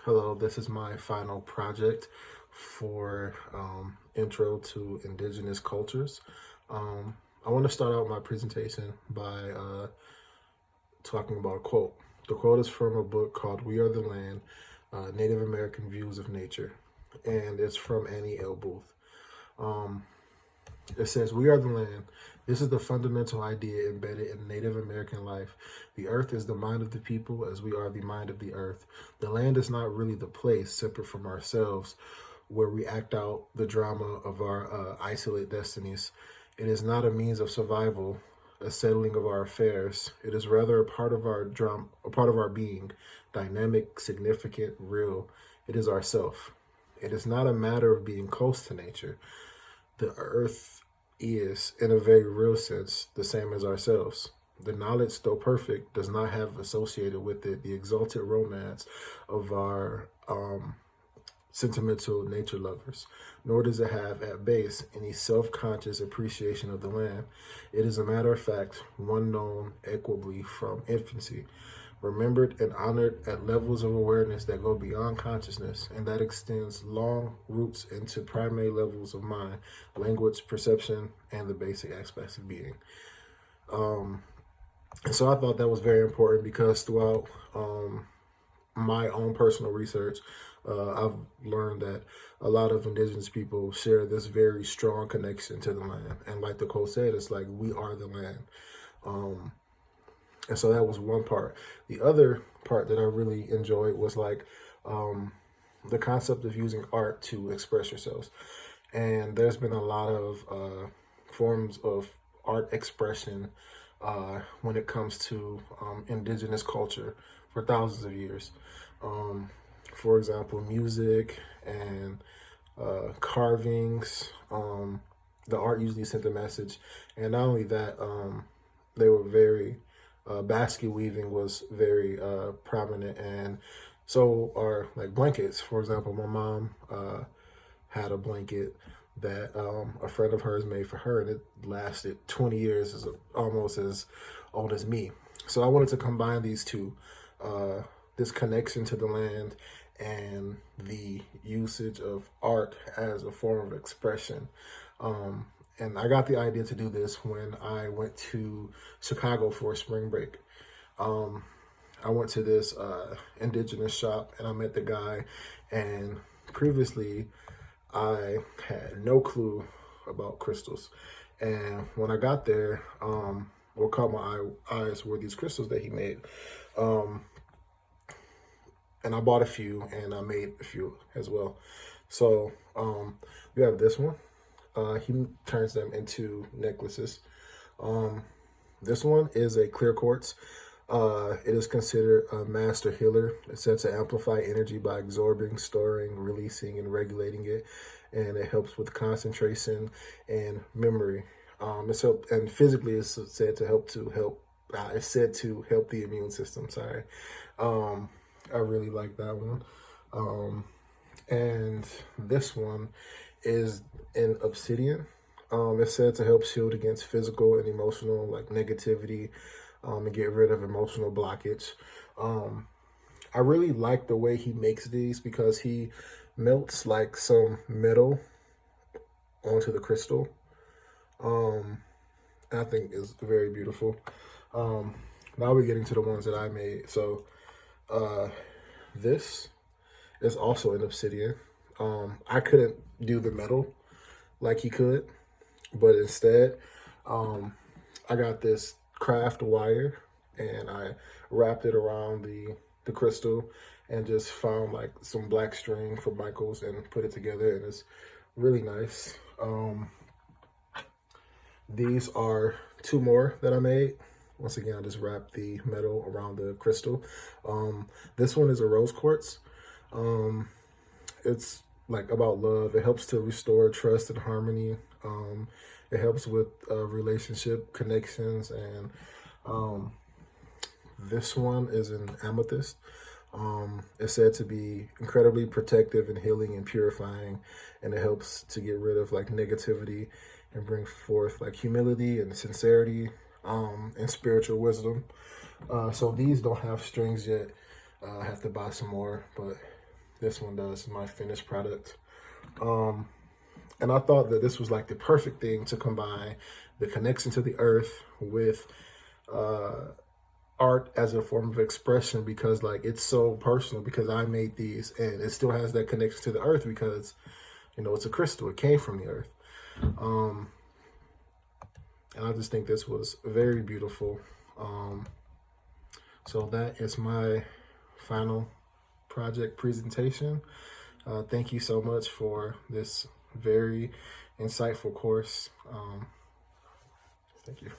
Hello, this is my final project for Intro to Indigenous Cultures. I want to start out my presentation by talking about a quote. The quote is from a book called We Are the Land, Native American Views of Nature, and it's from Annie L. Booth. Um, it says, "We are the land. This is the fundamental idea embedded in Native American life. The earth is the mind of the people as we are the mind of the earth. The land is not really the place separate from ourselves where we act out the drama of our isolate destinies. It is not a means of survival, a settling of our affairs. It is rather a part of our drama, a part of our being, dynamic, significant, real. It is ourself. It is not a matter of being close to nature. The earth is, in a very real sense, the same as ourselves. The knowledge, though perfect, does not have associated with it the exalted romance of our sentimental nature lovers, nor does it have at base any self-conscious appreciation of the land. It is a matter of fact, one known equably from infancy, remembered and honored at levels of awareness that go beyond consciousness, and that extends long roots into primary levels of mind, language, perception, and the basic aspects of being. And so I thought that was very important because throughout my own personal research, I've learned that a lot of indigenous people share this very strong connection to the land. And like the quote said, it's like, we are the land. Um, and so that was one part. The other part that I really enjoyed was like the concept of using art to express yourselves. And there's been a lot of forms of art expression when it comes to indigenous culture for thousands of years. For example, music and carvings. The art usually sent a message, and not only that, they were very basket weaving was very prominent, and so are like blankets. For example, my mom had a blanket that a friend of hers made for her, and it lasted 20 years, is almost as old as me. So I wanted to combine these two, this connection to the land and the usage of art as a form of expression. And I got the idea to do this when I went to Chicago for spring break. Um, I went to this indigenous shop and I met the guy, and previously I had no clue about crystals. And when I got there, what caught my eyes were these crystals that he made. Um, and I bought a few and I made a few as well. So we have this one. He turns them into necklaces. Um, this one is a clear quartz. It is considered a master healer. It's said to amplify energy by absorbing, storing, releasing, and regulating it, and it helps with concentration and memory. And physically, it's said to help. It's said to help the immune system. Sorry, I really like that one. Um, and this one is in obsidian. It's said to help shield against physical and emotional like negativity, and get rid of emotional blockage. Um, I really like the way he makes these because he melts like some metal onto the crystal. Um, I think is very beautiful. Um, Now we're getting to the ones that I made. So uh, this is also an obsidian. I couldn't do the metal like he could, but instead, um, I got this craft wire and I wrapped it around the crystal and just found like some black string from Michaels and put it together, and it's really nice. These are two more that I made. Once again, I just wrapped the metal around the crystal. This one is a rose quartz. Um, it's like about love. It helps to restore trust and harmony. It helps with relationship connections, and um, this one is an amethyst. It's said to be incredibly protective and healing and purifying, and it helps to get rid of like negativity and bring forth like humility and sincerity, and spiritual wisdom. So these don't have strings yet. I have to buy some more, but This one does, my finished product. And I thought that this was like the perfect thing to combine the connection to the earth with art as a form of expression, because like it's so personal, because I made these and it still has that connection to the earth because, you know, it's a crystal, it came from the earth. And I just think this was very beautiful. So that is my final project presentation. Thank you so much for this very insightful course. Thank you.